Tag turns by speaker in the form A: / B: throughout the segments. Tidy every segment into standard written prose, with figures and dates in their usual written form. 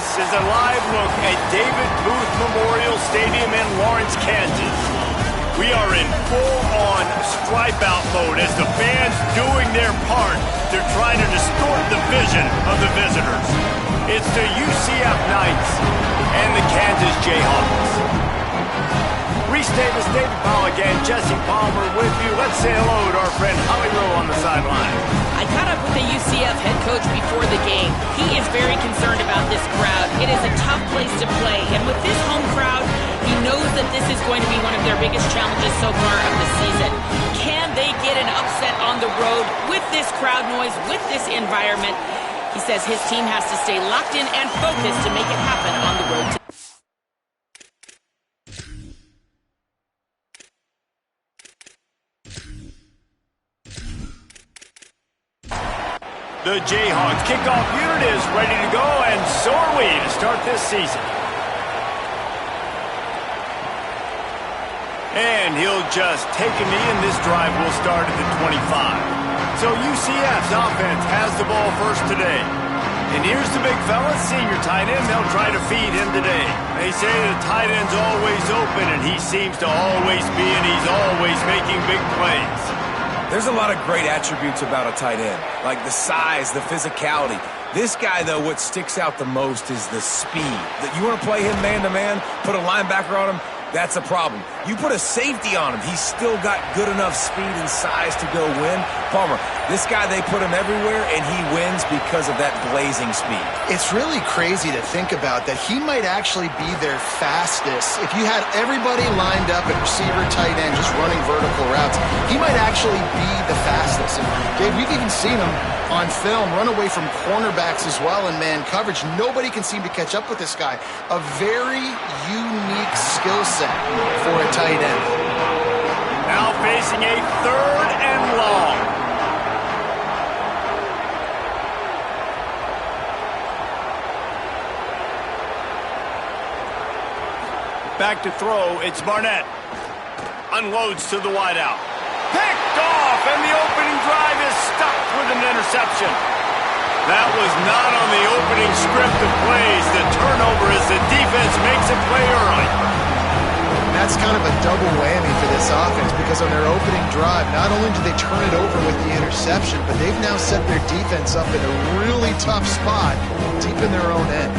A: This is a live look at David Booth Memorial Stadium in Lawrence, Kansas. We are in full-on stripe-out mode as the fans doing their part to try to distort the vision of the visitors. It's the UCF Knights and the Kansas Jayhawks. Restate the David Powell again, Jesse Palmer with you. Let's say hello to our friend Holly Rowe on the sideline.
B: I caught up with the UCF head coach before the game. He is very concerned about this crowd. It is a tough place to play, and with this home crowd, he knows that this is going to be one of their biggest challenges so far of the season. Can they get an upset on the road with this crowd noise, with this environment? He says his team has to stay locked in and focused to make it happen on the road.
A: The Jayhawks kickoff unit is ready to go, and so are we to start this season. And he'll just take a knee, and this drive will start at the 25. So UCF's offense has the ball first today. And here's the big fella, senior tight end. They'll try to feed him today. They say the tight end's always open, and he seems to always be, and he's always making big plays.
C: There's a lot of great attributes about a tight end, like the size, the physicality. This guy, though, what sticks out the most is the speed. That you want to play him man-to-man, put a linebacker on him, that's a problem. You put a safety on him, he's still got good enough speed and size to go win. Palmer, this guy, they put him everywhere, and he wins because of that blazing speed.
D: It's really crazy to think about that he might actually be their fastest. If you had everybody lined up at receiver, tight end, just running vertical routes, he might actually be the fastest. And Dave, we've even seen him on film run away from cornerbacks as well in man coverage. Nobody can seem to catch up with this guy. A very unique skill set for a tight end.
A: Now facing a 3rd and long. Back to throw, it's Barnett. Unloads to the wideout. Picked off, and the opening drive is stopped with an interception. That was not on the opening script of plays. The turnover as the defense makes a play early.
D: That's kind of a double whammy for this offense because on their opening drive, not only did they turn it over with the interception, but they've now set their defense up in a really tough spot deep in their own end.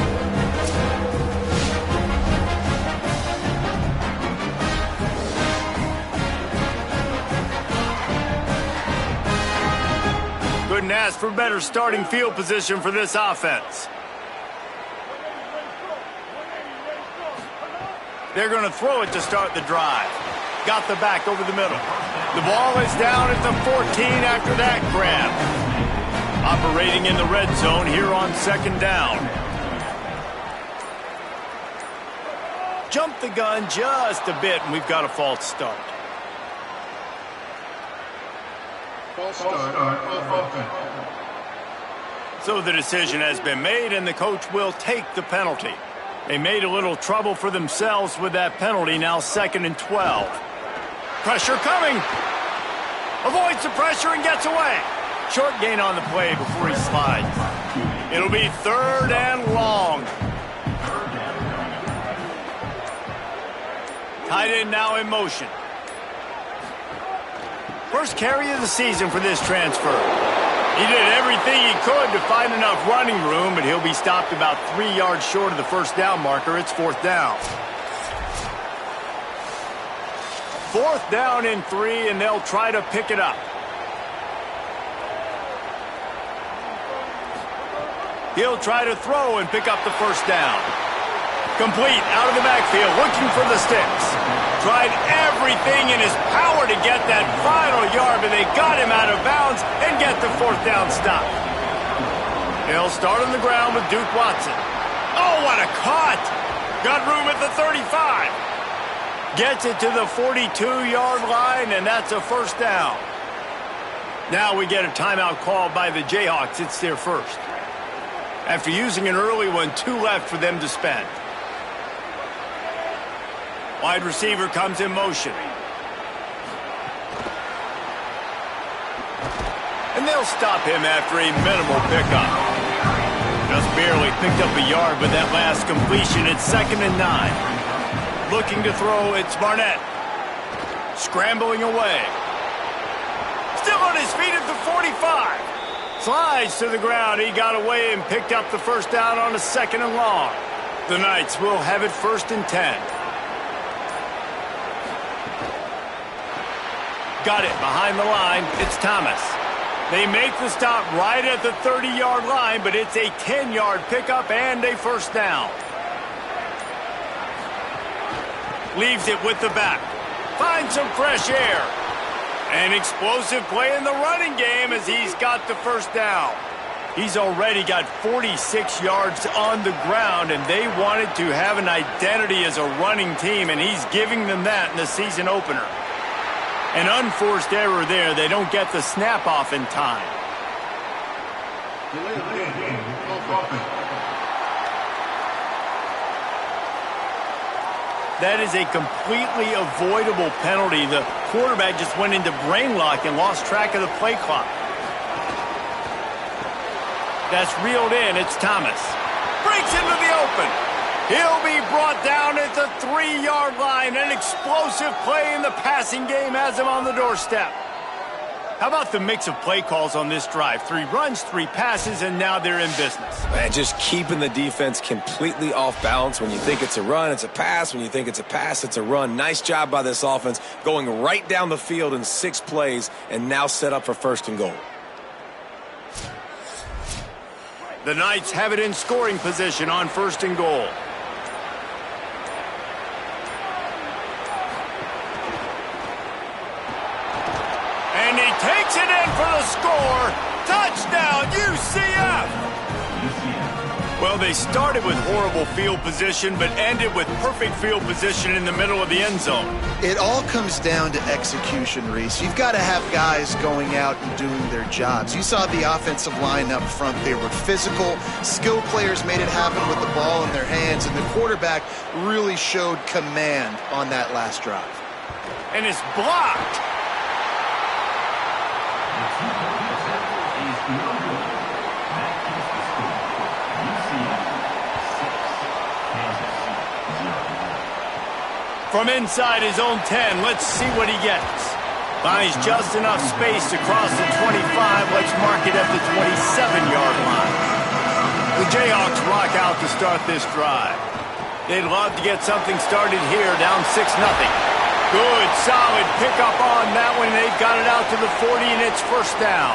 A: Couldn't ask for better starting field position for this offense. They're going to throw it to start the drive. Got the back over the middle. The ball is down at the 14 after that grab. Operating in the red zone here on 2nd down. Jumped the gun just a bit, and we've got a false start. So the decision has been made, and the coach will take the penalty. They made a little trouble for themselves with that penalty. Now 2nd and 12. Pressure coming. Avoids the pressure and gets away. Short gain on the play before he slides. It'll be 3rd and long. Tight end now in motion. First carry of the season for this transfer. He did everything he could to find enough running room, but he'll be stopped about 3 yards short of the 1st down marker. It's 4th down. 4th down and 3, and they'll try to pick it up. He'll try to throw and pick up the 1st down. Complete out of the backfield, looking for the sticks. Tried everything in his power to get that final yard, but they got him out of bounds and get the 4th down stop. They'll start on the ground with Duke Watson. Oh, what a cut! Got room at the 35. Gets it to the 42-yard line, and that's a 1st down. Now we get a timeout called by the Jayhawks. It's their first. After using an early one, 2 left for them to spend. Wide receiver comes in motion. And they'll stop him after a minimal pickup. Just barely picked up a yard with that last completion. It's 2nd and 9. Looking to throw, it's Barnett. Scrambling away. Still on his feet at the 45. Slides to the ground. He got away and picked up the first down on a 2nd and long. The Knights will have it 1st and 10. Got it behind the line. It's Thomas. They make the stop right at the 30-yard line, but it's a 10-yard pickup and a first down. Leaves it with the back. Finds some fresh air. An explosive play in the running game as he's got the first down. He's already got 46 yards on the ground, and they wanted to have an identity as a running team, and he's giving them that in the season opener. An unforced error there. They don't get the snap off in time. That is a completely avoidable penalty. The quarterback just went into brain lock and lost track of the play clock. That's reeled in. It's Thomas. Breaks into the open. He'll be brought down at the 3-yard line. An explosive play in the passing game has him on the doorstep. How about the mix of play calls on this drive? 3 runs, 3 passes, and now they're in business.
C: Man, just keeping the defense completely off balance. When you think it's a run, it's a pass. When you think it's a pass, it's a run. Nice job by this offense going right down the field in 6 plays and now set up for 1st and goal.
A: The Knights have it in scoring position on 1st and goal. And he takes it in for the score. Touchdown, UCF! Well, they started with horrible field position, but ended with perfect field position in the middle of the end zone.
D: It all comes down to execution, Reese. You've got to have guys going out and doing their jobs. You saw the offensive line up front. They were physical. Skilled players made it happen with the ball in their hands, and the quarterback really showed command on that last drive.
A: And it's blocked. From inside his own 10, let's see what he gets. Finds just enough space to cross the 25. Let's mark it at the 27-yard line. The Jayhawks rock out to start this drive. They'd love to get something started here, down 6-0. Good, solid pickup on that one. They've got it out to the 40, and it's first down.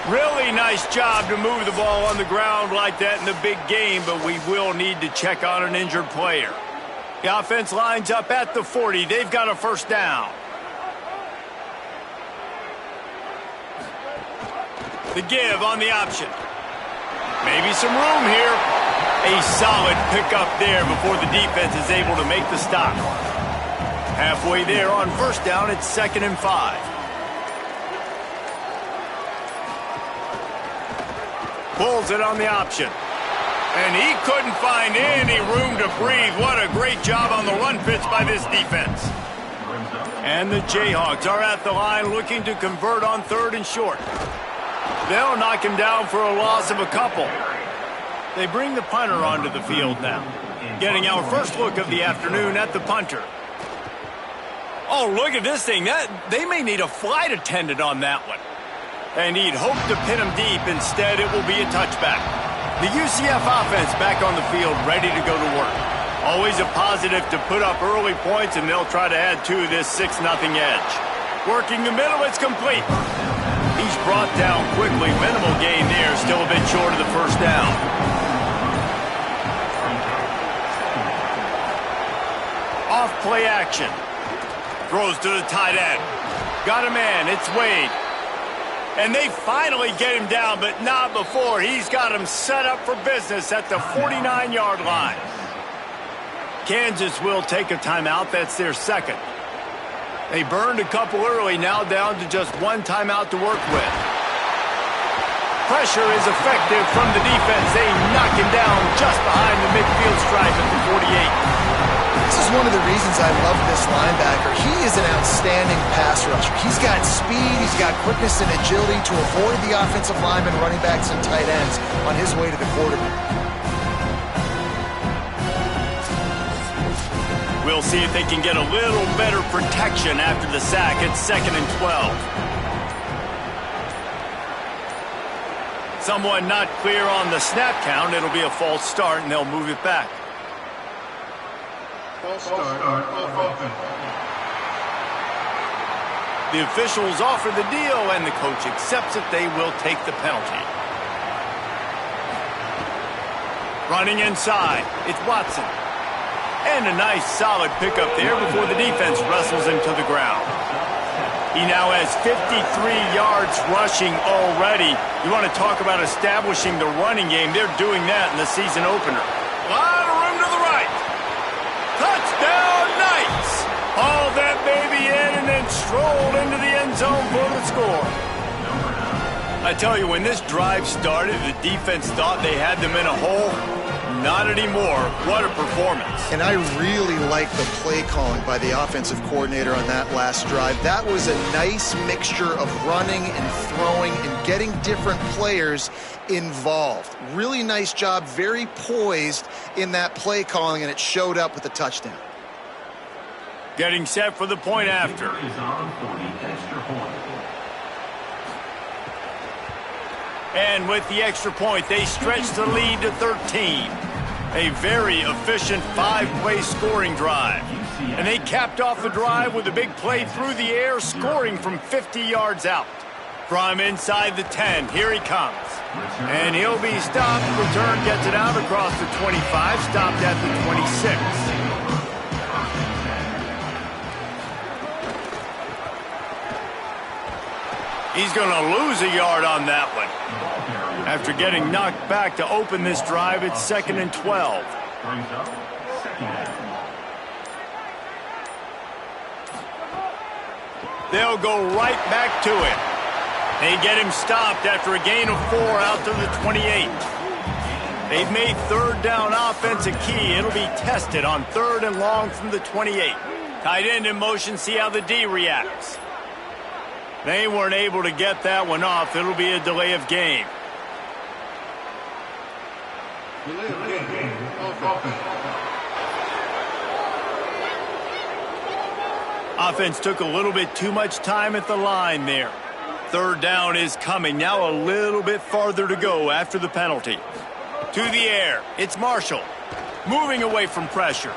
A: Really nice job to move the ball on the ground like that in the big game, but we will need to check on an injured player. The offense lines up at the 40. They've got a first down. The give on the option. Maybe some room here. A solid pickup there before the defense is able to make the stop. Halfway there on first down, it's 2nd and 5. Pulls it on the option. And he couldn't find any room to breathe. What a great job on the run fits by this defense. And the Jayhawks are at the line looking to convert on 3rd and short. They'll knock him down for a loss of a couple. They bring the punter onto the field now. Getting our first look of the afternoon at the punter. Oh, look at this thing. They may need a flight attendant on that one. And he'd hoped to pin him deep. Instead, it will be a touchback. The UCF offense back on the field, ready to go to work. Always a positive to put up early points, and they'll try to add to this 6-0 edge. Working the middle, it's complete. He's brought down quickly. Minimal gain there, still a bit short of the first down. Off play action. Throws to the tight end. Got a man, it's Wade. And they finally get him down, but not before. He's got him set up for business at the 49-yard line. Kansas will take a timeout. That's their 2nd. They burned a couple early, now down to just 1 timeout to work with. Pressure is effective from the defense. They knock him down just behind the midfield stripe at the 48.
D: This is one of the reasons I love this linebacker. He is an outstanding pass rusher. He's got speed, he's got quickness and agility to avoid the offensive linemen, running backs, and tight ends on his way to the quarterback.
A: We'll see if they can get a little better protection after the sack. It's 2nd and 12. Someone not clear on the snap count. It'll be a false start, and they'll move it back.
E: False start.
A: The officials offer the deal, and the coach accepts it. They will take the penalty. Running inside, it's Watson. And a nice solid pickup there before the defense wrestles him to the ground. He now has 53 yards rushing already. You want to talk about establishing the running game. They're doing that in the season opener. A lot of room to the right. Touchdown, Knights! Hauled that baby in and then strolled into the end zone for the score. I tell you, when this drive started, the defense thought they had them in a hole. Not anymore. What a performance.
D: And I really like the play calling by the offensive coordinator on that last drive. That was a nice mixture of running and throwing and getting different players involved. Really nice job, very poised in that play calling, and it showed up with a touchdown.
A: Getting set for the point after. And with the extra point, they stretch the lead to 13. A very efficient 5-play scoring drive. And they capped off the drive with a big play through the air, scoring from 50 yards out. From inside the 10, here he comes. And he'll be stopped. Return gets it out across the 25, stopped at the 26. He's going to lose a yard on that one. After getting knocked back to open this drive, it's 2nd and 12. They'll go right back to it. They get him stopped after a gain of 4 out to the 28. They've made 3rd down offense a key. It'll be tested on 3rd and long from the 28. Tight end in motion, see how the D reacts. They weren't able to get that one off. It'll be a delay of game. Offense took a little bit too much time at the line there. 3rd down is coming. Now a little bit farther to go after the penalty. To the air. It's Marshall. Moving away from pressure.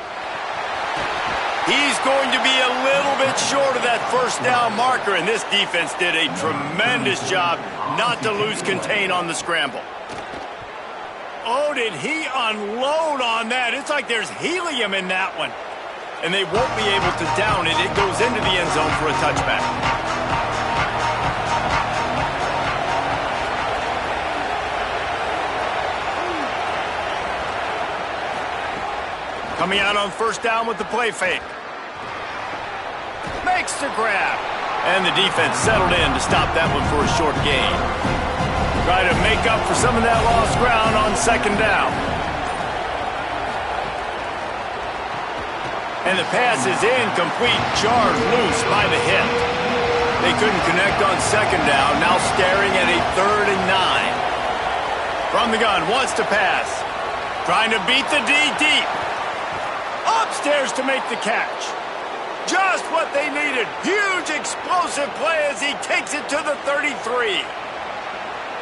A: He's going to be a little bit short of that 1st down marker, and this defense did a tremendous job not to lose contain on the scramble. Oh, did he unload on that? It's like there's helium in that one. And they won't be able to down it. It goes into the end zone for a touchback. Coming out on 1st down with the play fake. Makes the grab. And the defense settled in to stop that one for a short gain. Try to make up for some of that lost ground on 2nd down. And the pass is incomplete, jarred loose by the hit. They couldn't connect on 2nd down, now staring at a 3rd and 9. From the gun, wants to pass. Trying to beat the D deep. Upstairs to make the catch. Just what they needed. Huge explosive play as he takes it to the 33.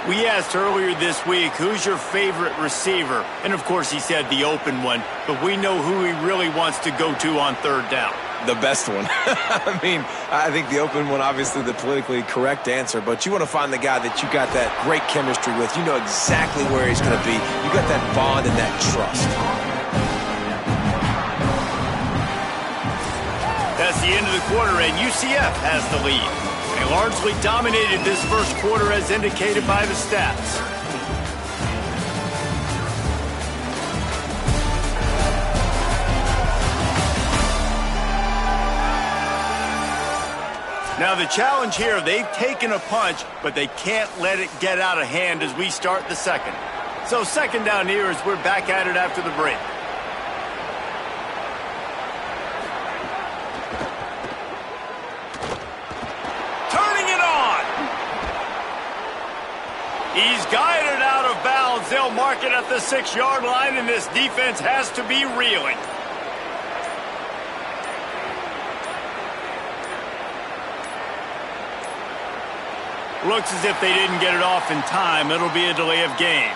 A: We asked earlier this week, who's your favorite receiver? And, of course, he said the open one. But we know who he really wants to go to on 3rd down.
C: The best one. I mean, I think the open one, obviously the politically correct answer. But you want to find the guy that you got that great chemistry with. You know exactly where he's going to be. You got that bond and that trust.
A: That's the end of the quarter, and UCF has the lead. They largely dominated this 1st quarter as indicated by the stats. Now the challenge here, they've taken a punch, but they can't let it get out of hand as we start the 2nd. So 2nd down here as we're back at it after the break. guided out of bounds. They'll mark it at the 6-yard line, and this defense has to be reeling. Looks as if they didn't get it off in time. It'll be a delay of game.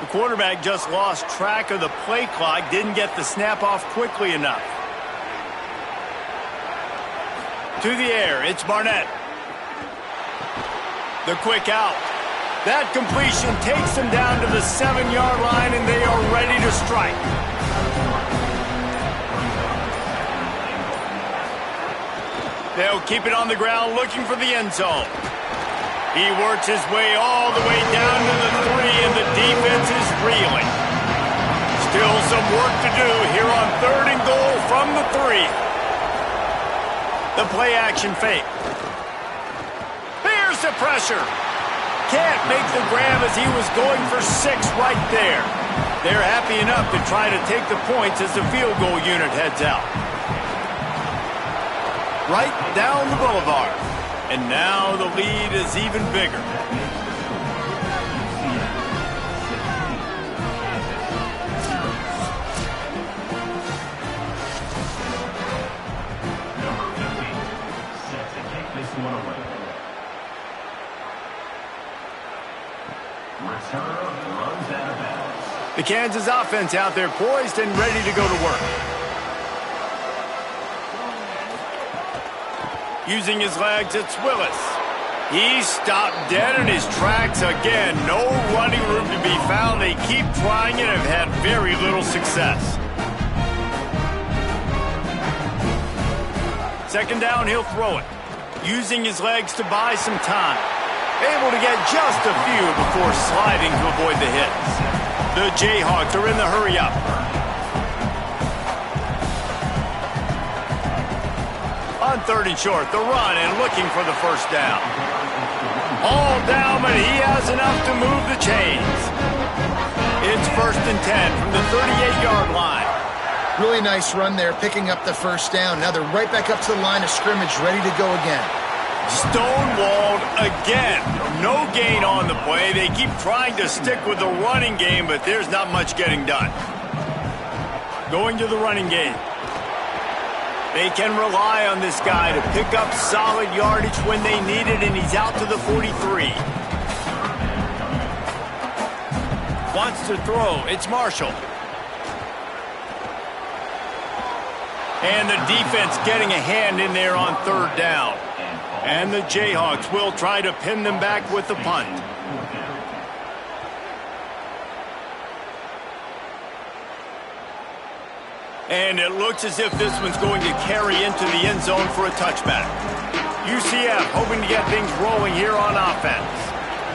A: The quarterback just lost track of the play clock, didn't get the snap off quickly enough. To the air, it's Barnett. The quick out. That completion takes them down to the 7-yard line, and they are ready to strike. They'll keep it on the ground looking for the end zone. He works his way all the way down to the 3, and the defense is reeling. Still some work to do here on 3rd and goal from the 3. The play action fake. Here's the pressure. Can't make the grab as he was going for 6 right there. They're happy enough to try to take the points as the field goal unit heads out. Right down the boulevard. And now the lead is even bigger. The Kansas offense out there poised and ready to go to work. Using his legs, it's Willis. He stopped dead in his tracks again. No running room to be found. They keep trying it and have had very little success. 2nd down, he'll throw it. Using his legs to buy some time. Able to get just a few before sliding to avoid the hits. The Jayhawks are in the hurry-up. On 3rd and short, the run and looking for the 1st down. All down, but he has enough to move the chains. It's 1st and 10 from the 38-yard line.
D: Really nice run there, picking up the 1st down. Now they're right back up to the line of scrimmage, ready to go again.
A: Stonewalled again. No gain on the play. They keep trying to stick with the running game, but there's not much getting done. Going to the running game. They can rely on this guy to pick up solid yardage when they need it, and he's out to the 43. Wants to throw. It's Marshall. And the defense getting a hand in there on 3rd down. And the Jayhawks will try to pin them back with the punt. And it looks as if this one's going to carry into the end zone for a touchback. UCF hoping to get things rolling here on offense.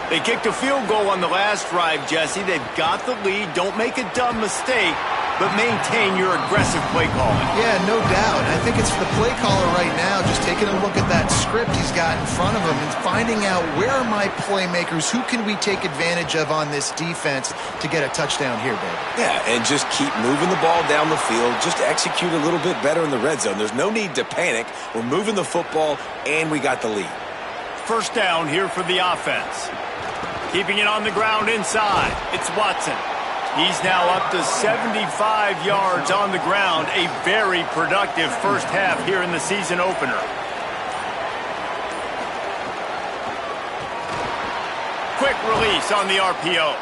A: They kicked a field goal on the last drive, Jesse. They've got the lead. Don't make a dumb mistake, but maintain your aggressive play calling.
D: Yeah, no doubt. I think it's the play caller right now just taking a look at that script he's got in front of him and finding out where are my playmakers, who can we take advantage of on this defense to get a touchdown here, baby.
C: Yeah, and just keep moving the ball down the field. Just execute a little bit better in the red zone. There's no need to panic. We're moving the football, and we got the lead.
A: 1st down here for the offense. Keeping it on the ground inside. It's Watson. He's now up to 75 yards on the ground. A very productive 1st half here in the season opener. Quick release on the RPO.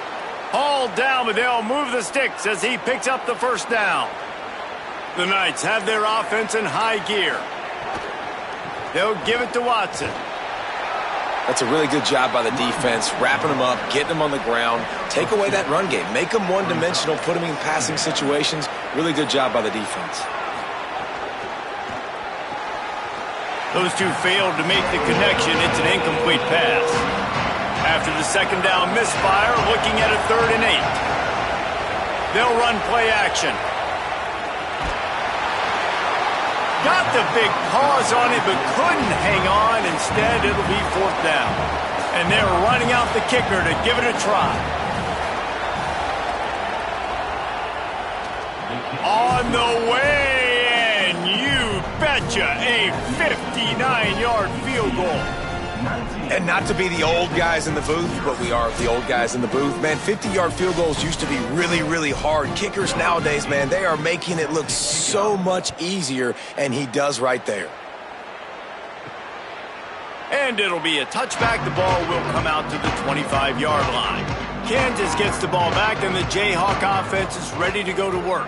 A: Hauled down, but they'll move the sticks as he picks up the 1st down. The Knights have their offense in high gear. They'll give it to Watson.
C: That's a really good job by the defense, wrapping them up, getting them on the ground. Take away that run game. Make them one-dimensional, put them in passing situations. Really good job by the defense.
A: Those two failed to make the connection. It's an incomplete pass. After the 2nd down misfire, looking at a 3rd and 8. They'll run play action. Got the big pause on it, but couldn't hang on. Instead, it'll be 4th down. And they're running out the kicker to give it a try. On the way, and you betcha, a 59-yard field goal.
C: And not to be the old guys in the booth, but we are the old guys in the booth. Man, 50-yard field goals used to be really, really hard. Kickers nowadays, man, they are making it look so much easier, and he does right there.
A: And it'll be a touchback. The ball will come out to the 25-yard line. Kansas gets the ball back, and the Jayhawk offense is ready to go to work.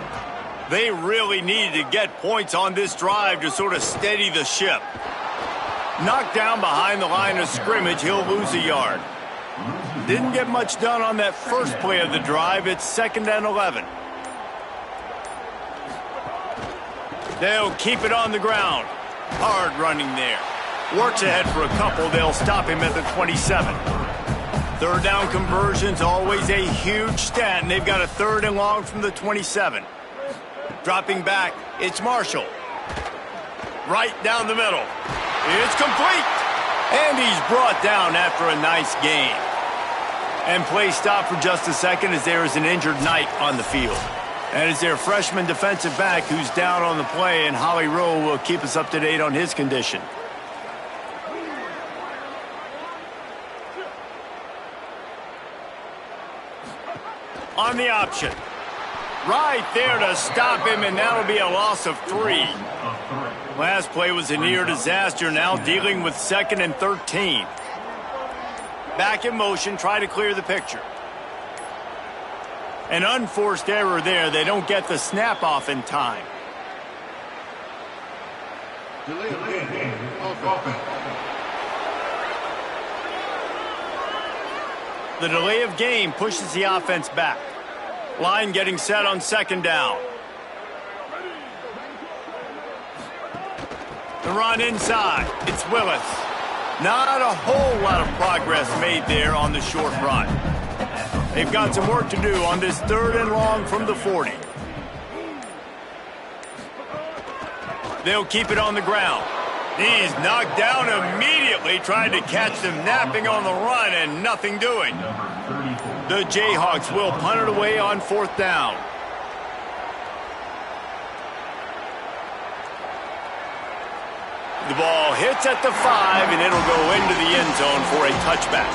A: They really needed to get points on this drive to sort of steady the ship. Knocked down behind the line of scrimmage, he'll lose a yard. Didn't get much done on that first play of the drive. It's 2nd and 11. They'll keep it on the ground. Hard running there. Works ahead for a couple. They'll stop him at the 27. Third down conversion's always a huge stat, and they've got a 3rd and long from the 27. Dropping back, it's Marshall. Right down the middle. It's complete. And he's brought down after a nice gain. And play stop for just a second as there is an injured Knight on the field. And it's their freshman defensive back who's down on the play, and Holly Rowe will keep us up to date on his condition. On the option. Right there to stop him, and that'll be a loss of 3. Last play was a near disaster, now dealing with 2nd and 13. Back in motion, try to clear the picture. An unforced error there. They don't get the snap off in time. The delay of game pushes the offense back. Line getting set on 2nd down. The run inside. It's Willis. Not a whole lot of progress made there on the short run. They've got some work to do on this 3rd and long from the 40. They'll keep it on the ground. He's knocked down immediately, trying to catch them napping on the run and nothing doing. The Jayhawks will punt it away on 4th down. The ball hits at the 5, and it'll go into the end zone for a touchback.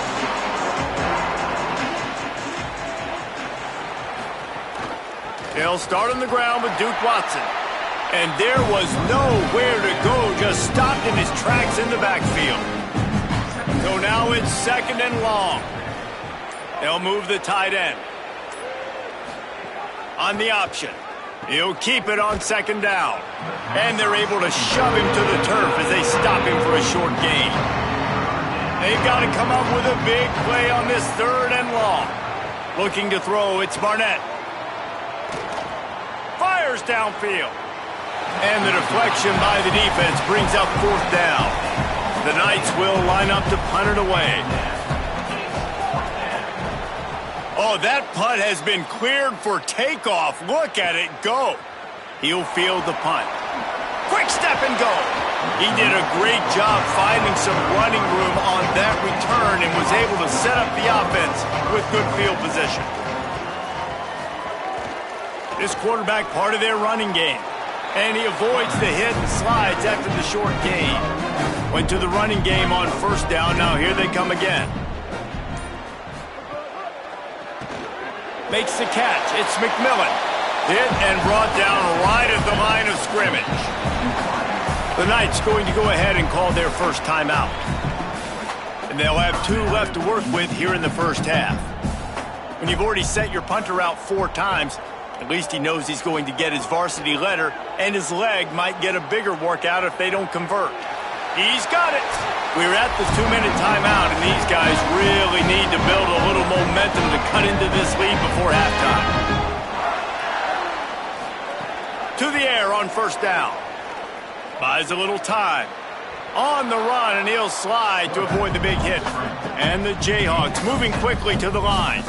A: They'll start on the ground with Duke Watson. And there was nowhere to go, just stopped in his tracks in the backfield. So now it's 2nd and long. They'll move the tight end. On the option. He'll keep it on 2nd down. And they're able to shove him to the turf as they stop him for a short gain. They've got to come up with a big play on this 3rd and long. Looking to throw, it's Barnett. Fires downfield. And the deflection by the defense brings up 4th down. The Knights will line up to punt it away. Oh, that punt has been cleared for takeoff. Look at it go. He'll field the punt. Quick step and go. He did a great job finding some running room on that return and was able to set up the offense with good field position. This quarterback part of their running game. And he avoids the hit and slides after the short gain. Went to the running game on 1st down. Now here they come again. Makes the catch. It's McMillan. Hit and brought down right at the line of scrimmage. The Knights going to go ahead and call their first timeout. And they'll have 2 left to work with here in the first half. When you've already sent your punter out 4 times, at least he knows he's going to get his varsity letter, and his leg might get a bigger workout if they don't convert. He's got it. We're at the 2-minute timeout, and these guys really need to build a little momentum to cut into this lead before halftime. To the air on 1st down. Buys a little time. On the run, and he'll slide to avoid the big hit. And the Jayhawks moving quickly to the line.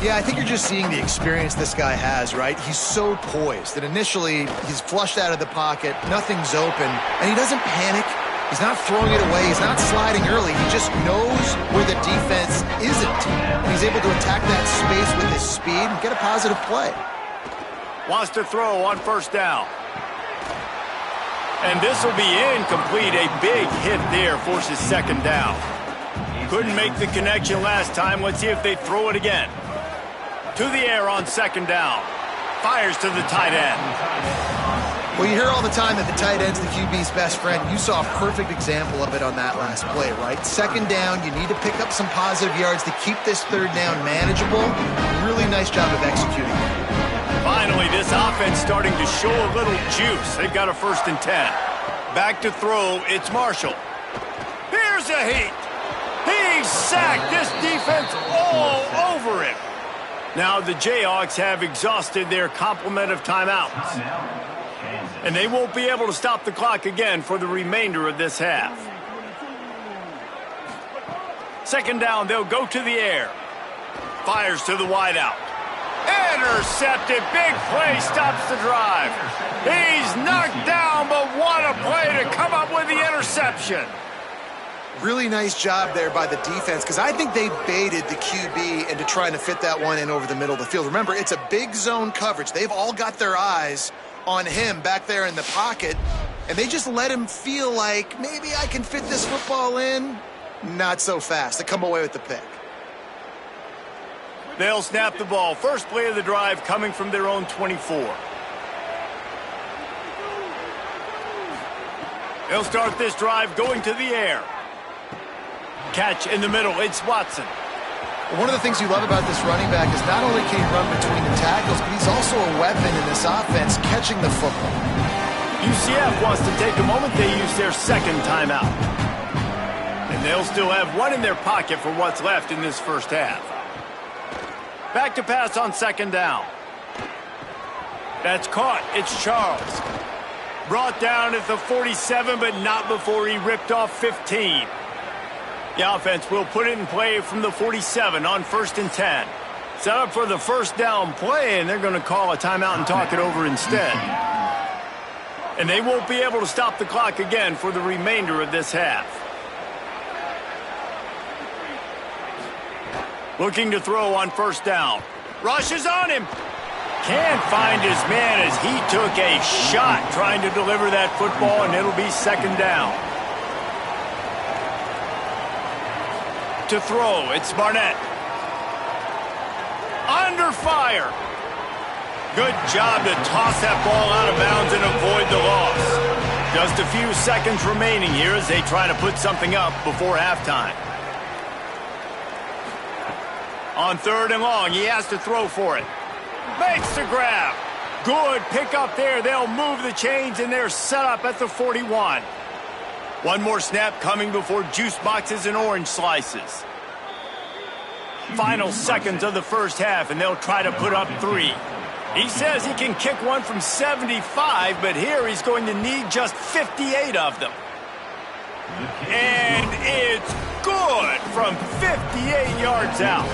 D: Yeah, I think you're just seeing the experience this guy has, right? He's so poised that initially he's flushed out of the pocket, nothing's open, and he doesn't panic. He's not throwing it away. He's not sliding early. He just knows where the defense isn't. And he's able to attack that space with his speed and get a positive play.
A: Wants to throw on first down. And this will be incomplete. A big hit there forces second down. Couldn't make the connection last time. Let's see if they throw it again. To the air on second down. Fires to the tight end.
D: Well, you hear all the time that the tight end's the QB's best friend. You saw a perfect example of it on that last play, right? Second down, you need to pick up some positive yards to keep this third down manageable. Really nice job of executing.
A: Finally, this offense starting to show a little juice. They've got a 1st and 10. Back to throw, it's Marshall. Here's a heat. He's sacked. This defense all over him. Now the Jayhawks have exhausted their complement of timeouts. And they won't be able to stop the clock again for the remainder of this half. Second down, they'll go to the air. Fires to the wideout. Intercepted. Big play stops the drive. He's knocked down, but what a play to come up with the interception.
D: Really nice job there by the defense, because I think they baited the QB into trying to fit that one in over the middle of the field. Remember, it's a big zone coverage. They've all got their eyes on him back there in the pocket, and they just let him feel like, maybe I can fit this football in. Not so fast. They come away with the pick.
A: They'll snap the ball. First play of the drive coming from their own 24. They'll start this drive going to the air. Catch in the middle. It's Watson.
D: One of the things you love about this running back is not only can he run between the tackles, but he's also a weapon in this offense, catching the football.
A: UCF wants to take a moment. They use their second timeout. And they'll still have one in their pocket for what's left in this first half. Back to pass on second down. That's caught. It's Charles. Brought down at the 47, but not before he ripped off 15. The offense will put it in play from the 47 on 1st and 10. Set up for the first down play, and they're going to call a timeout and talk it over instead. And they won't be able to stop the clock again for the remainder of this half. Looking to throw on first down. Rush is on him. Can't find his man as he took a shot trying to deliver that football, and it'll be second down. To throw, it's Barnett. Under fire. Good job to toss that ball out of bounds and avoid the loss. Just a few seconds remaining here as they try to put something up before halftime. On 3rd and long, he has to throw for it. Makes the grab. Good pick up there. They'll move the chains, and they're set up at the 41. One more snap coming before juice boxes and orange slices. Final seconds of the first half, and they'll try to put up 3. He says he can kick one from 75, but here he's going to need just 58 of them. And it's good from 58 yards out.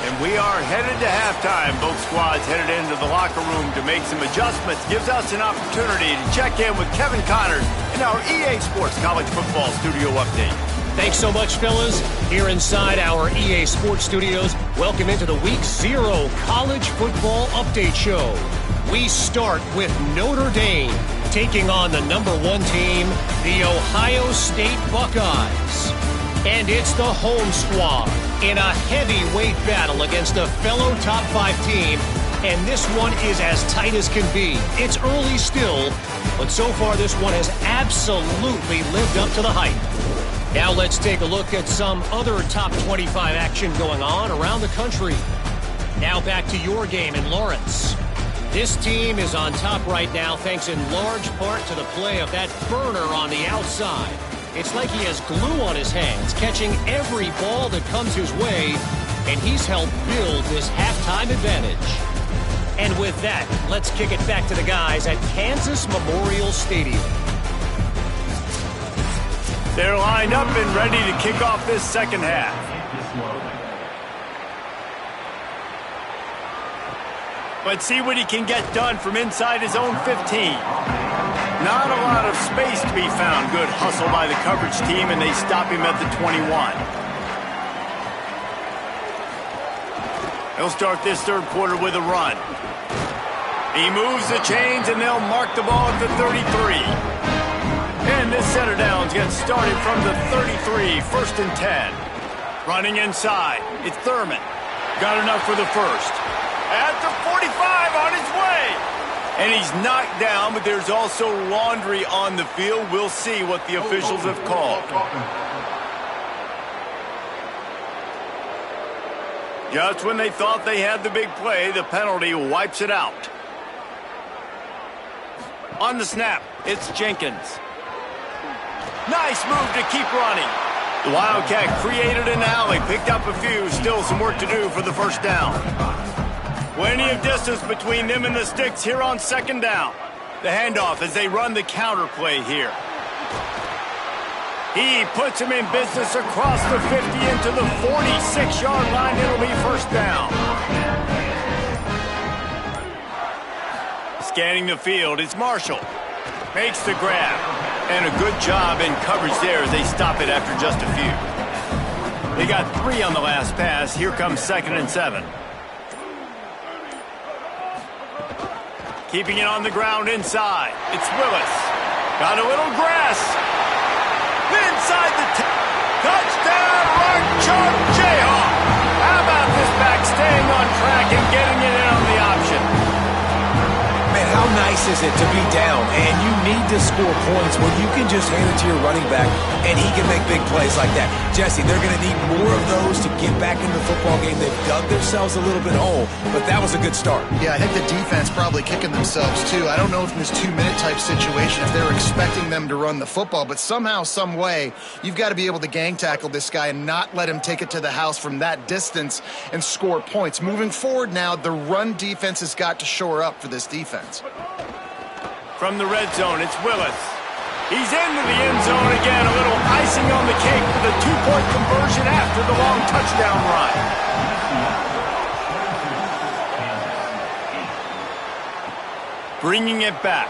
A: And we are headed to halftime. Both squads headed into the locker room to make some adjustments. Gives us an opportunity to check in with Kevin Connors in our EA Sports College Football Studio Update.
E: Thanks so much, fellas. Here inside our EA Sports Studios, welcome into the Week 0 College Football Update Show. We start with Notre Dame taking on the #1 team, the Ohio State Buckeyes. And it's the home squad in a heavyweight battle against a fellow top 5 team. And this one is as tight as can be. It's early still, but so far this one has absolutely lived up to the hype. Now let's take a look at some other top 25 action going on around the country. Now back to your game in Lawrence. This team is on top right now thanks in large part to the play of that burner on the outside. It's like he has glue on his hands, catching every ball that comes his way, and he's helped build this halftime advantage. And with that, let's kick it back to the guys at Kansas Memorial Stadium.
A: They're lined up and ready to kick off this second half. Let's see what he can get done from inside his own 15. Not a lot of space to be found. Good hustle by the coverage team, and they stop him at the 21. They'll start this third quarter with a run. He moves the chains, and they'll mark the ball at the 33. And this set of downs gets started from the 33, 1st and 10. Running inside, it's Thurman. Got enough for the first. At the 45, on his way. And he's knocked down, but there's also laundry on the field. We'll see what the officials have called. Just when they thought they had the big play, the penalty wipes it out. On the snap, it's Jenkins. Nice move to keep running. The Wildcat created an alley, picked up a few, still some work to do for the first down. Plenty of distance between them and the sticks here on 2nd down. The handoff as they run the counter play here. He puts him in business across the 50 into the 46-yard line. It'll be 1st down. Scanning the field, it's Marshall. Makes the grab. And a good job in coverage there as they stop it after just a few. They got 3 on the last pass. Here comes 2nd and 7. Keeping it on the ground inside. It's Willis. Got a little grass. Inside the touchdown, Rock Jayhawk. How about this back staying on track and getting it in on the option?
C: Man, how nice is it to be down and you need to score points when you can just hand it to your running back and he can make big plays like that. Jesse, they're going to need more of those to get back in the football game. They've dug themselves a little bit hole, but that was a good start.
D: Yeah, I think the defense probably kicking themselves too. I don't know if in this 2-minute type situation if they're expecting them to run the football, but somehow, some way, you've got to be able to gang tackle this guy and not let him take it to the house from that distance and score points. Moving forward now, the run defense has got to shore up for this defense.
A: From the red zone, it's Willis. He's into the end zone again. A little icing on the cake for the 2-point conversion after the long touchdown run. Bringing it back.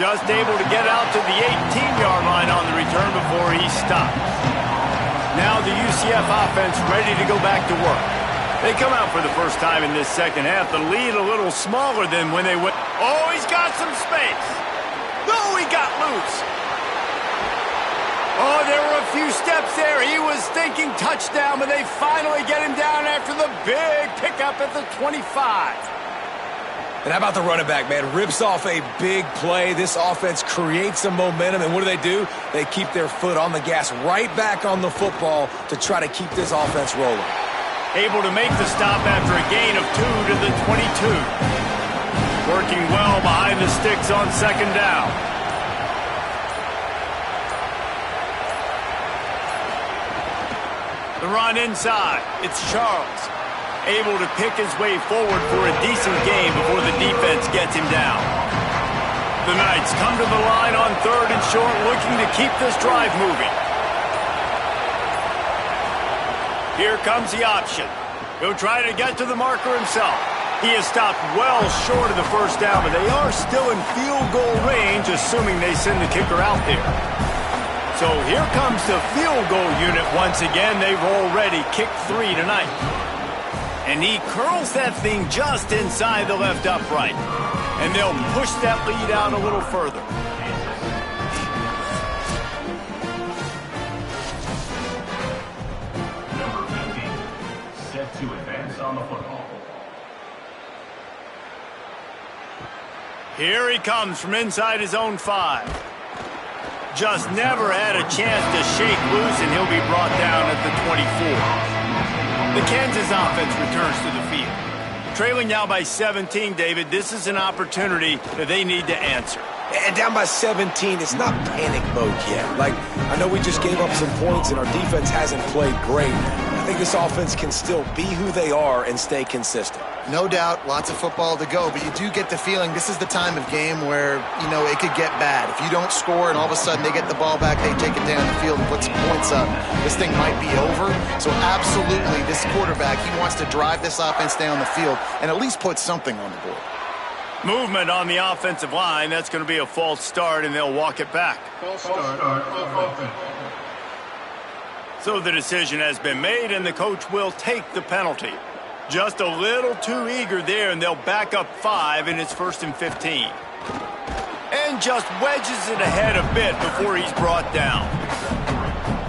A: Just able to get out to the 18-yard line on the return before he stopped. Now the UCF offense ready to go back to work. They come out for the first time in this second half. The lead a little smaller than when they went. Oh, he's got some space. No, he got loose. Oh, there were a few steps there. He was thinking touchdown, but they finally get him down after the big pickup at the 25.
C: And how about the running back, man? Rips off a big play. This offense creates some momentum, and what do? They keep their foot on the gas right back on the football to try to keep this offense rolling.
A: Able to make the stop after a gain of 2 to the 22. Working well behind the sticks on 2nd down. The run inside. It's Charles. Able to pick his way forward for a decent gain before the defense gets him down. The Knights come to the line on 3rd and short, looking to keep this drive moving. Here comes the option. He'll try to get to the marker himself. He has stopped well short of the first down, but they are still in field goal range, assuming they send the kicker out there. So here comes the field goal unit once again. They've already kicked 3 tonight. And he curls that thing just inside the left upright. And they'll push that lead out a little further.
F: To advance on the football.
A: Here he comes from inside his own 5. Just never had a chance to shake loose, and he'll be brought down at the 24. The Kansas offense returns to the field. Trailing now by 17, David, this is an opportunity that they need to answer.
C: And down by 17, it's not panic mode yet. Like, I know we just gave up some points and our defense hasn't played great. I think this offense can still be who they are and stay consistent.
D: No doubt, lots of football to go, but you do get the feeling this is the time of game where, you know, it could get bad. If you don't score and all of a sudden they get the ball back, they take it down the field and put some points up, this thing might be over. So absolutely, this quarterback, he wants to drive this offense down the field and at least put something on the board.
A: Movement on the offensive line. That's going to be a false start, and they'll walk it back.
F: False start.
A: So the decision has been made, and the coach will take the penalty. Just a little too eager there, and they'll back up 5, and it's 1st and 15. And just wedges it ahead a bit before he's brought down.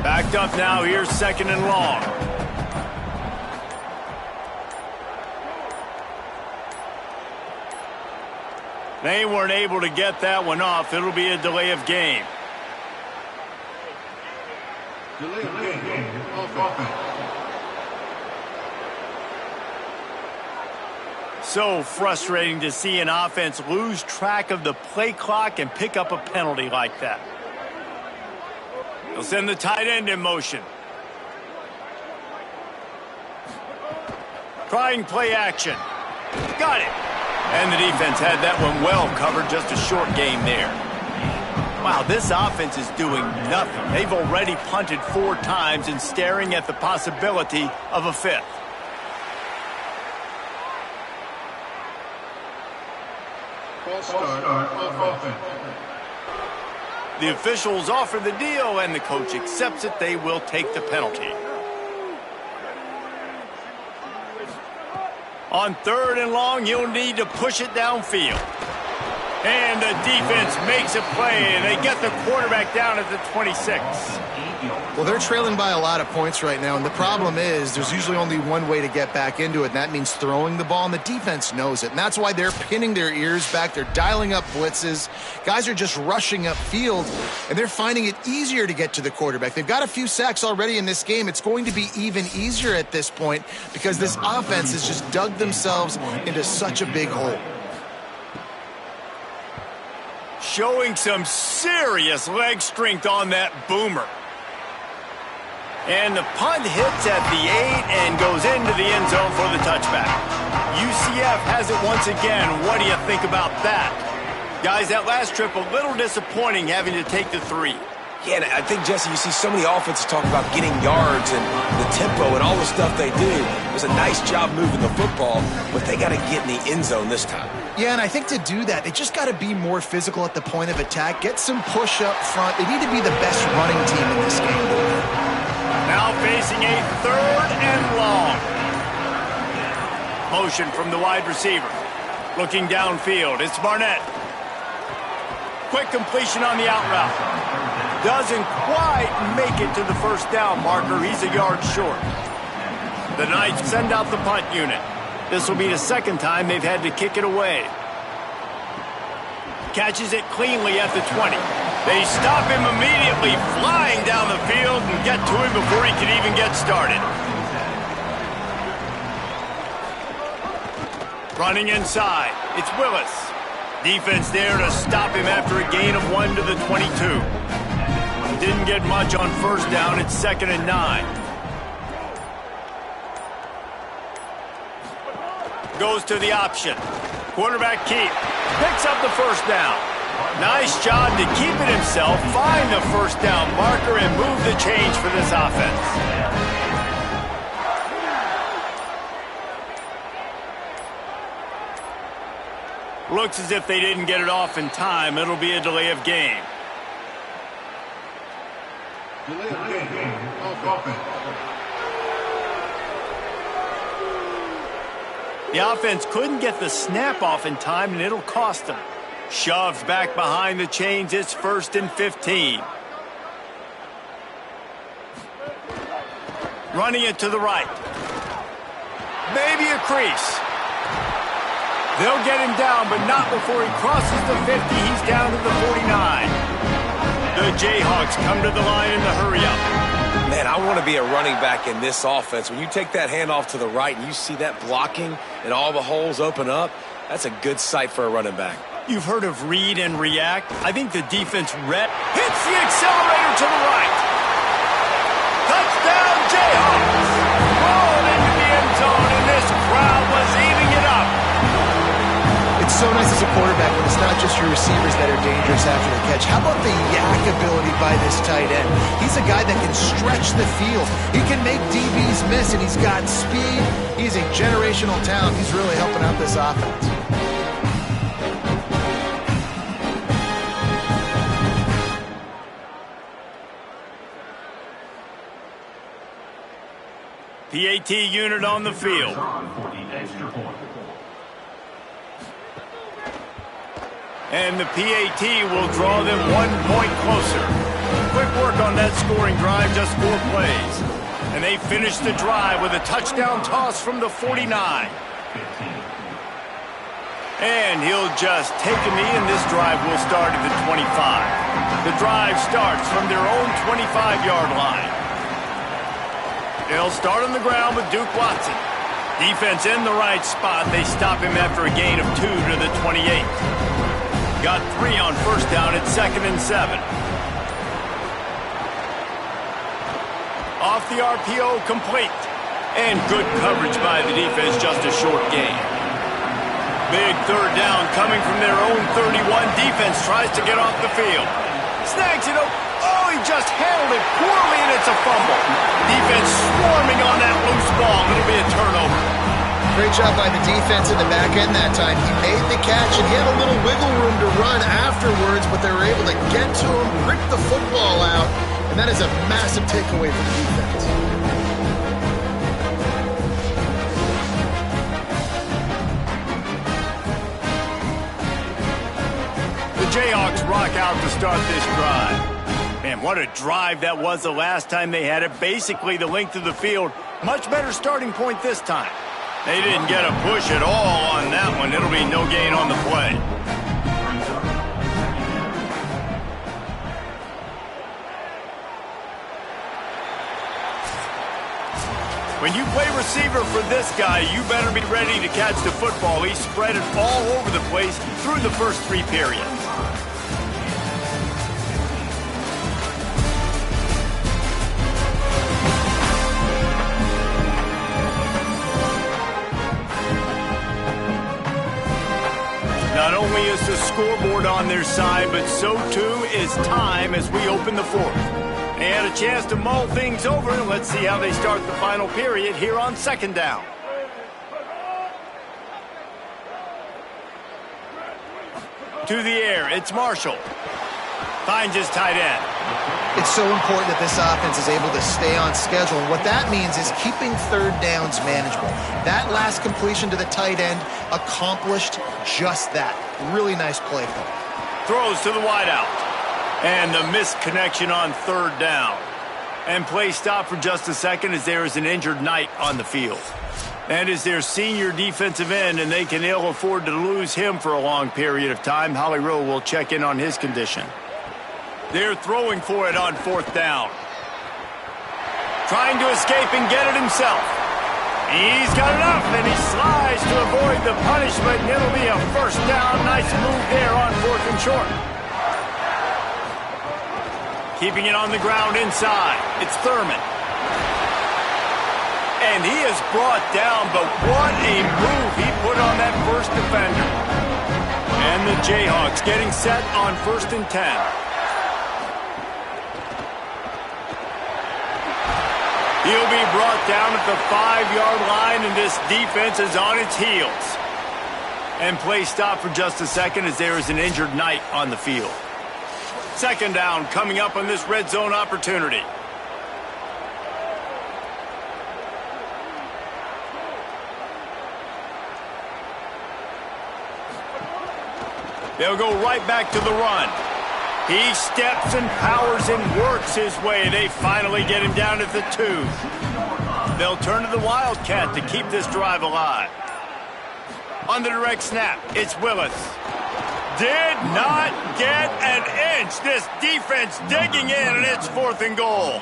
A: Backed up now, here's 2nd and long. They weren't able to get that one off. It'll be a delay of game. So frustrating to see an offense lose track of the play clock and pick up a penalty like that. They'll send the tight end in motion. Trying play action. Got it. And the defense had that one well covered. Just a short game there. Wow, this offense is doing nothing. They've already punted 4 times and staring at the possibility of a 5th. The officials offer the deal, and the coach accepts it. They will take the penalty. On 3rd and long, you'll need to push it downfield. And the defense makes a play, and they get the quarterback down at the 26.
D: Well, they're trailing by a lot of points right now, and the problem is there's usually only one way to get back into it, and that means throwing the ball, and the defense knows it. And that's why they're pinning their ears back. They're dialing up blitzes. Guys are just rushing upfield, and they're finding it easier to get to the quarterback. They've got a few sacks already in this game. It's going to be even easier at this point because this offense has just dug themselves into such a big hole.
A: Showing some serious leg strength on that boomer. And the punt hits at the 8 and goes into the end zone for the touchback. UCF has it once again. What do you think about that? Guys, that last trip a little disappointing having to take the 3.
C: Yeah, and I think, Jesse, you see so many offenses talk about getting yards and the tempo and all the stuff they do. It was a nice job moving the football, but they got to get in the end zone this time.
D: Yeah, and I think to do that, they just got to be more physical at the point of attack, get some push up front. They need to be the best running team in this game.
A: Now facing a 3rd and long. Motion from the wide receiver. Looking downfield, it's Barnett. Quick completion on the out route. Doesn't quite make it to the 1st down marker. He's a yard short. The Knights send out the punt unit. This will be the 2nd time they've had to kick it away. Catches it cleanly at the 20. They stop him immediately, flying down the field and get to him before he can even get started. Running inside, it's Willis. Defense there to stop him after a gain of 1 to the 22. Didn't get much on 1st down. It's 2nd and 9. Goes to the option. Quarterback keep. Picks up the 1st down. Nice job to keep it himself, find the 1st down marker, and move the change for this offense. Looks as if they didn't get it off in time. It'll be a delay of game. The offense couldn't get the snap off in time, and it'll cost them. Shoved back behind the chains. It's 1st and 15. Running it to the right. Maybe a crease. They'll get him down, but not before he crosses the 50. He's down to the 49. The Jayhawks come to the line in the hurry-up.
C: Man, I want to be a running back in this offense. When you take that handoff to the right and you see that blocking and all the holes open up, that's a good sight for a running back.
A: You've heard of read and react. I think the defense hits the accelerator to the right. Touchdown, Jayhawks. Rolled into the end zone, and this crowd was eating it up.
D: It's so nice as a quarterback when it's not just your receivers that are dangerous after the catch. How about the yak ability by this tight end? He's a guy that can stretch the field. He can make DBs miss, and he's got speed. He's a generational talent. He's really helping out this offense.
A: PAT unit on the field. And the PAT will draw them 1 point closer. Quick work on that scoring drive, just 4 plays. And they finish the drive with a touchdown toss from the 49. And he'll just take a knee, and this drive will start at the 25. The drive starts from their own 25-yard line. They'll start on the ground with Duke Watson. Defense in the right spot. They stop him after a gain of 2 to the 28. Got 3 on first down at 2nd and 7. Off the RPO, complete. And good coverage by the defense, just a short gain. Big third down coming from their own 31. Defense tries to get off the field. Snags it up. Oh, he just handled it poorly, and it's a fumble. Defense swarming on that loose ball. It'll be a turnover.
D: Great job by the defense in the back end that time. He made the catch, and he had a little wiggle room to run afterwards, but they were able to get to him, rip the football out, and that is a massive takeaway for the defense.
A: The Jayhawks rock out to start this drive. Man, what a drive that was the last time they had it. Basically the length of the field. Much better starting point this time. They didn't get a push at all on that one. It'll be no gain on the play. When you play receiver for this guy, you better be ready to catch the football. He spread it all over the place through the first 3 periods. Not only is the scoreboard on their side, but so too is time as we open the 4th. They had a chance to mull things over, and let's see how they start the final period here on 2nd down. To the air, it's Marshall. Finds his tight end.
D: It's so important that this offense is able to stay on schedule, and what that means is keeping third downs manageable. That last completion to the tight end accomplished just that. Really nice play for him.
A: Throws to the wideout. And the missed connection on 3rd down. And play stop for just a second as there is an injured Knight on the field. That is their senior defensive end, and they can ill afford to lose him for a long period of time. Holly Rowe will check in on his condition. They're throwing for it on 4th down. Trying to escape and get it himself. He's got enough, and he slides to avoid the punishment, and it'll be a 1st down. Nice move there on 4th and short. Keeping it on the ground inside. It's Thurman. And he is brought down, but what a move he put on that first defender. And the Jayhawks getting set on 1st and 10. He'll be brought down at the 5-yard line, and this defense is on its heels. And play stop for just a second as there is an injured Knight on the field. 2nd down coming up on this red zone opportunity. They'll go right back to the run. He steps and powers and works his way. They finally get him down at the 2. They'll turn to the Wildcat to keep this drive alive. On the direct snap, it's Willis. Did not get an inch. This defense digging in, and it's 4th and goal.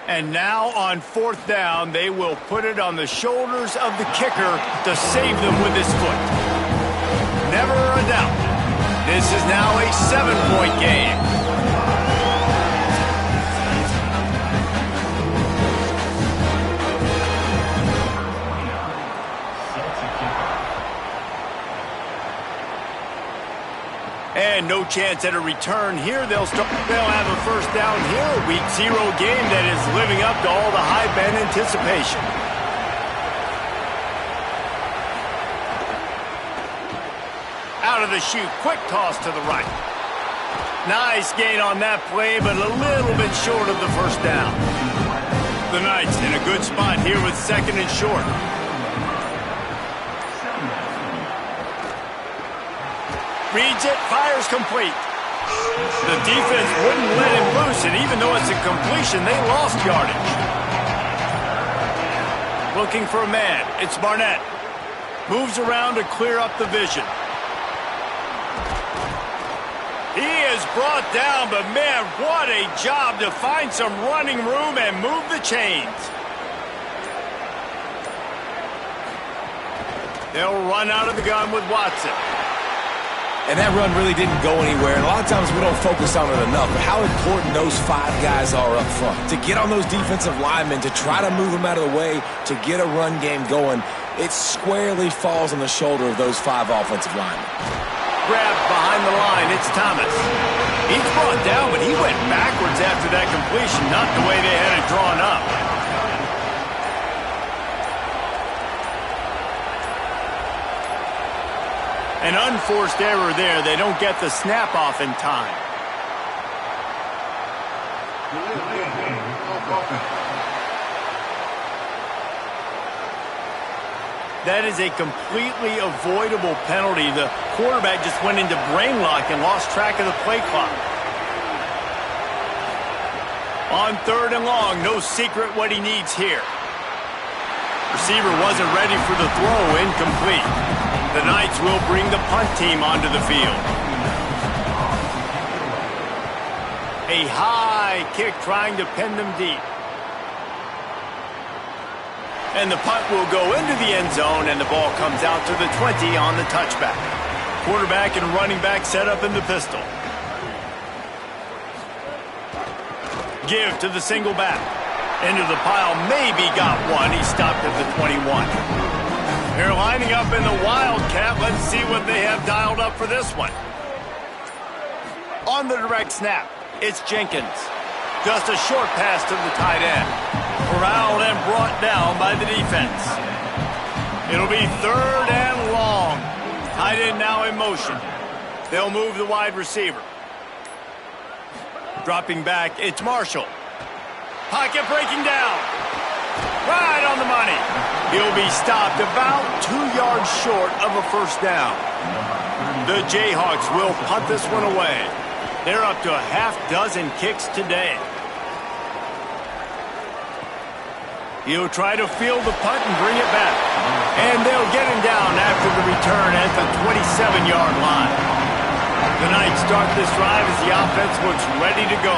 A: And now on 4th down, they will put it on the shoulders of the kicker to save them with his foot. Never a doubt. This is now a 7-point game. And no chance at a return here. They'll have a 1st down here. A week 0 game that is living up to all the hype and anticipation. Out of the chute, quick toss to the right. Nice gain on that play, but a little bit short of the 1st down. The Knights in a good spot here with 2nd and short. Reads it, fires complete. The defense wouldn't let him loose, and even though it's a completion, they lost yardage. Looking for a man. It's Barnett. Moves around to clear up the vision. He is brought down, but man, what a job to find some running room and move the chains. They'll run out of the gun with Watson.
C: And that run really didn't go anywhere. And a lot of times we don't focus on it enough, but how important those 5 guys are up front. To get on those defensive linemen, to try to move them out of the way, to get a run game going, it squarely falls on the shoulder of those 5 offensive linemen.
A: Grabbed behind the line, it's Thomas. He's brought down, but he went backwards after that completion, not the way they had it drawn up. An unforced error there. They don't get the snap off in time. That is a completely avoidable penalty. The quarterback just went into brain lock and lost track of the play clock. On 3rd and long, no secret what he needs here. Receiver wasn't ready for the throw, incomplete. The Knights will bring the punt team onto the field. A high kick trying to pin them deep. And the punt will go into the end zone, and the ball comes out to the 20 on the touchback. Quarterback and running back set up in the pistol. Give to the single back. Into the pile, maybe got one. He stopped at the 21. They're lining up in the Wildcat. Let's see what they have dialed up for this one. On the direct snap, it's Jenkins. Just a short pass to the tight end. Corralled and brought down by the defense. It'll be 3rd and long. Tight end now in motion. They'll move the wide receiver. Dropping back, it's Marshall. Pocket breaking down. Right on the money. He'll be stopped about 2 yards short of a first down. The Jayhawks will punt this one away. They're up to a half-dozen kicks today. He'll try to field the punt and bring it back. And they'll get him down after the return at the 27-yard line. The Knights start this drive as the offense looks ready to go.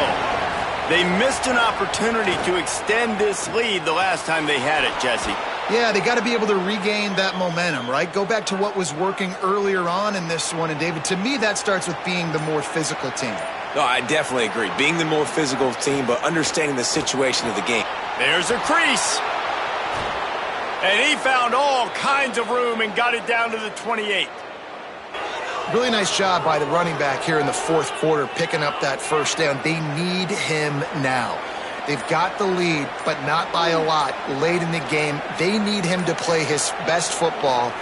A: They missed an opportunity to extend this lead the last time they had it, Jesse.
D: Yeah, they got to be able to regain that momentum, right? Go back to what was working earlier on in this one. And, David, to me, that starts with being the more physical team.
C: No, I definitely agree. Being the more physical team, but understanding the situation of the game.
A: There's a crease. And he found all kinds of room and got it down to the 28.
D: Really nice job by the running back here in the 4th quarter, picking up that first down. They need him now. They've got the lead, but not by a lot late in the game. They need him to play his best football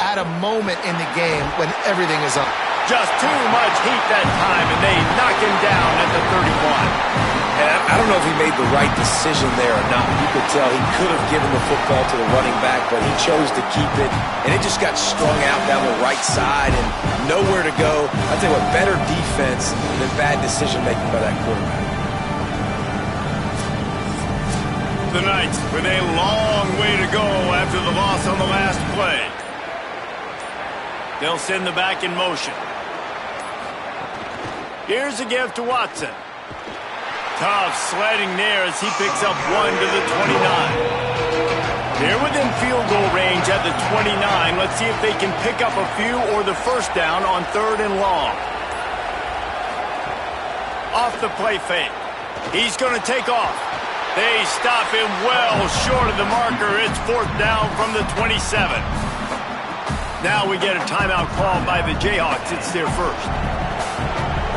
D: at a moment in the game when everything is up.
A: Just too much heat that time, and they knock him down at the 31.
C: And I don't know if he made the right decision there or not. You could tell he could have given the football to the running back, but he chose to keep it, and it just got strung out down the right side and nowhere to go. I'll tell you what, better defense than bad decision-making by that quarterback.
A: The Knights with a long way to go after the loss on the last play. They'll send the back in motion. Here's a give to Watson. Tough sledding there as he picks up one to the 29. They're within field goal range at the 29. Let's see if they can pick up a few or the first down on 3rd and long. Off the play fake. He's going to take off. They stop him well short of the marker. It's 4th down from the 27. Now we get a timeout called by the Jayhawks. It's their first.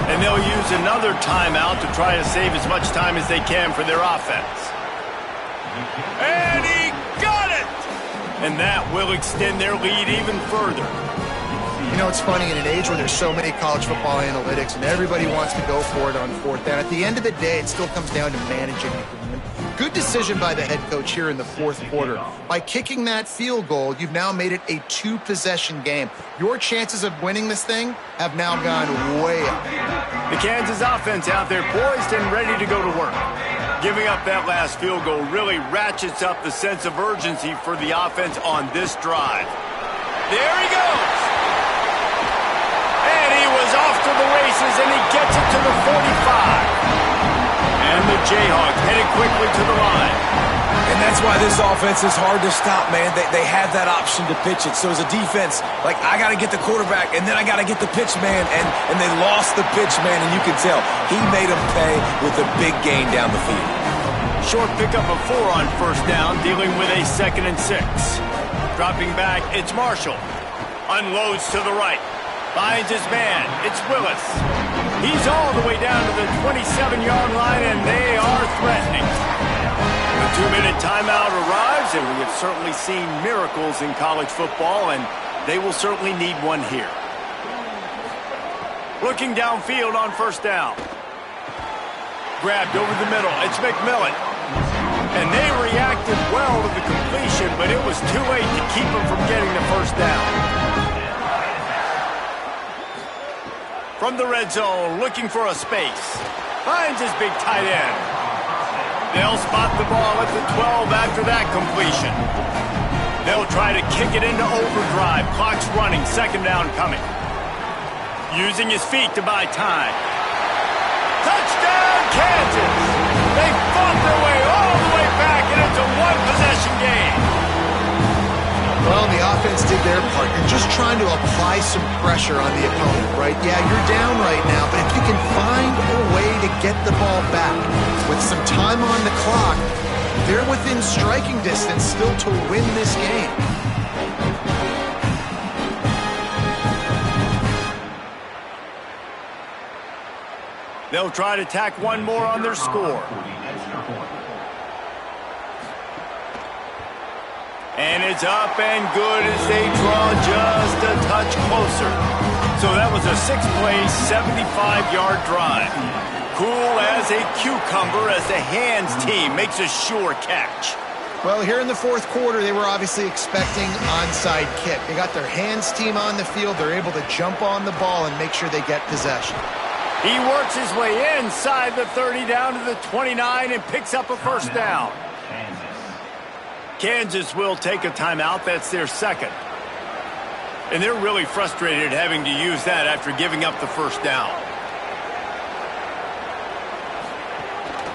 A: And they'll use another timeout to try to save as much time as they can for their offense. And he got it! And that will extend their lead even further.
D: You know, it's funny, in an age where there's so many college football analytics and everybody wants to go for it on 4th down, at the end of the day, it still comes down to managing the game. good decision by the head coach here in the fourth quarter. By kicking that field goal, you've now made it a 2-possession game. Your chances of winning this thing have now gone way up.
A: The Kansas offense out there poised and ready to go to work. Giving up that last field goal really ratchets up the sense of urgency for the offense on this drive. There he goes. And he was off to the races, and he gets it to the 45. And the Jayhawks headed quickly to the line.
C: And that's why this offense is hard to stop, man. They have that option to pitch it. So as a defense, like, I got to get the quarterback, and then I got to get the pitch man, and they lost the pitch man, and you can tell. He made them pay with a big gain down the field.
A: Short pickup of 4 on first down, dealing with a 2nd and 6. Dropping back, it's Marshall. Unloads to the right. Finds his man. It's Willis. He's all the way down to the 27-yard line, and they are threatening. The 2-minute timeout arrives, and we have certainly seen miracles in college football, and they will certainly need one here. Looking downfield on first down. Grabbed over the middle. It's McMillan. And they reacted well to the completion, but it was too late to keep them from getting the first down. From the red zone, looking for a space. Finds his big tight end. They'll spot the ball at the 12 after that completion. They'll try to kick it into overdrive. Clock's running, 2nd down coming. Using his feet to buy time. Touchdown, Kansas! They fought their way all the way back, and it's a 1-possession game.
D: Well, the offense did their part. You're just trying to apply some pressure on the opponent, right? Yeah, you're down right now, but if you can find a way to get the ball back with some time on the clock, they're within striking distance still to win this game.
A: They'll try to tack one more on their score. And it's up and good as they draw just a touch closer. So that was a 6-play, 75-yard drive. Cool as a cucumber as the hands team makes a sure catch.
D: Well, here in the fourth quarter, they were obviously expecting onside kick. They got their hands team on the field. They're able to jump on the ball and make sure they get possession.
A: He works his way inside the 30 down to the 29 and picks up a first down. Kansas will take a timeout. That's their 2nd. And they're really frustrated having to use that after giving up the first down.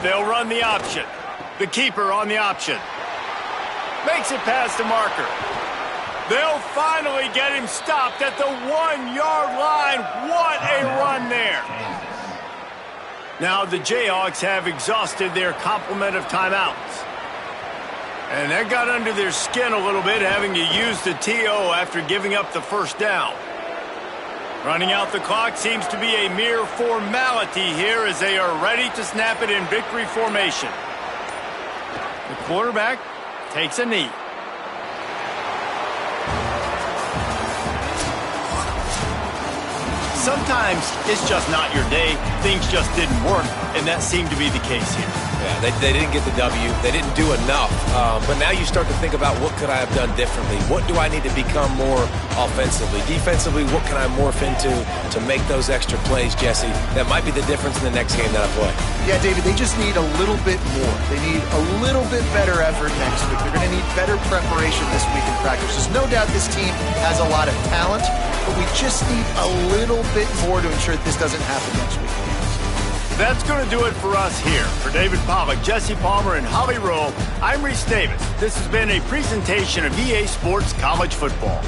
A: They'll run the option. The keeper on the option. Makes it past the marker. They'll finally get him stopped at the 1-yard line. What a run there. Now the Jayhawks have exhausted their complement of timeouts. And that got under their skin a little bit, having to use the TO after giving up the first down. Running out the clock seems to be a mere formality here as they are ready to snap it in victory formation. The quarterback takes a knee. Sometimes it's just not your day. Things just didn't work, and that seemed to be the case here.
C: Yeah, they didn't get the W. They didn't do enough. But now you start to think about, what could I have done differently? What do I need to become more offensively? Defensively, what can I morph into to make those extra plays, Jesse? That might be the difference in the next game that I play.
D: Yeah, David, they just need a little bit more. They need a little bit better effort next week. They're going to need better preparation this week in practice. There's no doubt this team has a lot of talent, but we just need a little bit more to ensure that this doesn't happen next week.
A: That's going to do it for us here. For David Pollack, Jesse Palmer, and Holly Rowe, I'm Reese Davis. This has been a presentation of EA Sports College Football.